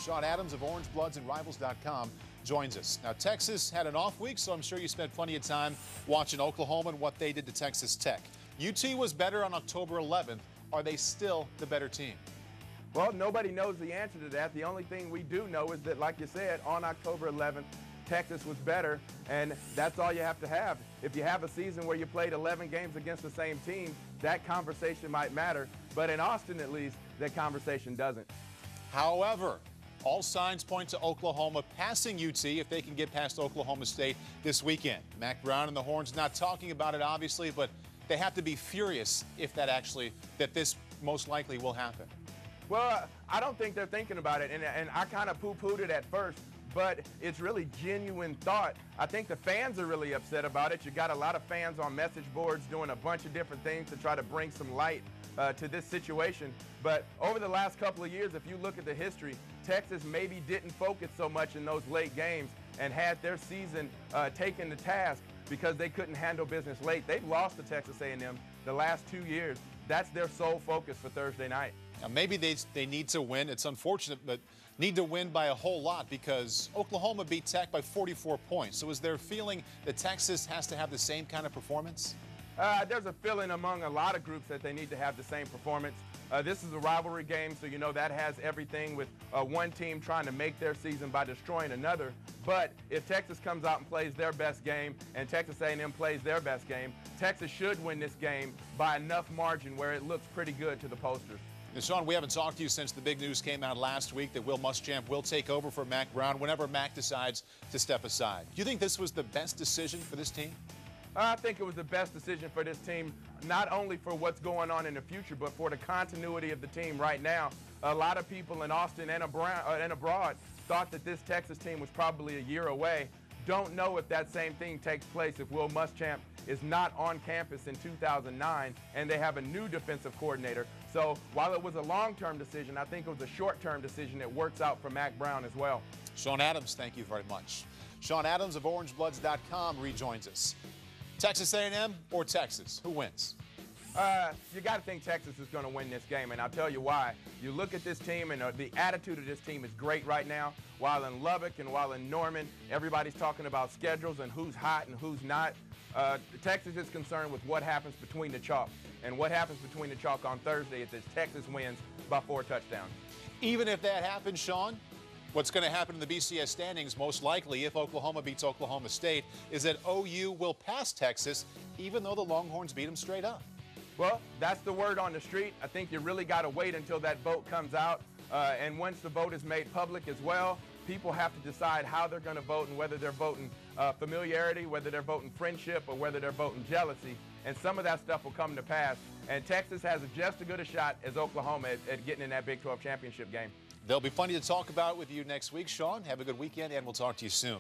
Sean Adams of OrangeBloodsandRivals.com joins us. Now, Texas had an off week, so I'm sure you spent plenty of time watching Oklahoma and what they did to Texas Tech. UT was better on October 11th. Are they still the better team? Well, nobody knows the answer to that. The only thing we do know is that, like you said, on October 11th, Texas was better, and that's all you have to have. If you have a season where you played 11 games against the same team, that conversation might matter. But in Austin, at least, that conversation doesn't. However, all signs point to Oklahoma passing UT if they can get past Oklahoma State this weekend. Mack Brown and the Horns not talking about it, obviously, but they have to be furious if that this most likely will happen. Well, I don't think they're thinking about it, and I kind of poo-pooed it at first, but it's really genuine thought. I think the fans are really upset about it. You got a lot of fans on message boards doing a bunch of different things to try to bring some light to this situation. But over the last couple of years, if you look at the history, Texas maybe didn't focus so much in those late games and had their season taken to task because they couldn't handle business late. They've lost to Texas A&M the last 2 years. That's their sole focus for Thursday night. Now, maybe they need to win. It's unfortunate, but need to win by a whole lot because Oklahoma beat Tech by 44 points. So is there a feeling that Texas has to have the same kind of performance? There's a feeling among a lot of groups that they need to have the same performance. This is a rivalry game, so you know that has everything with one team trying to make their season by destroying another. But if Texas comes out and plays their best game and Texas A&M plays their best game, Texas should win this game by enough margin where it looks pretty good to the posters. And Sean, we haven't talked to you since the big news came out last week that Will Muschamp will take over for Mack Brown whenever Mack decides to step aside. Do you think this was the best decision for this team? I think it was the best decision for this team, not only for what's going on in the future, but for the continuity of the team right now. A lot of people in Austin and abroad thought that this Texas team was probably a year away. Don't know if that same thing takes place if Will Muschamp is not on campus in 2009 and they have a new defensive coordinator. So while it was a long-term decision, I think it was a short-term decision that works out for Mack Brown as well. Sean Adams, thank you very much. Sean Adams of OrangeBloods.com rejoins us. Texas A&M or Texas? Who wins? You got to think Texas is going to win this game, and I'll tell you why. You look at this team, and the attitude of this team is great right now. While in Lubbock and while in Norman, everybody's talking about schedules and who's hot and who's not. Texas is concerned with what happens between the chalk. And what happens between the chalk on Thursday is that Texas wins by 4 touchdowns. Even if that happens, Sean, what's going to happen in the BCS standings, most likely, if Oklahoma beats Oklahoma State, is that OU will pass Texas, even though the Longhorns beat them straight up. Well, that's the word on the street. I think you really got to wait until that vote comes out. And once the vote is made public as well, people have to decide how they're going to vote and whether they're voting familiarity, whether they're voting friendship, or whether they're voting jealousy. And some of that stuff will come to pass. And Texas has just as good a shot as Oklahoma at getting in that Big 12 championship game. There'll be plenty to talk about with you next week, Sean. Have a good weekend, and we'll talk to you soon.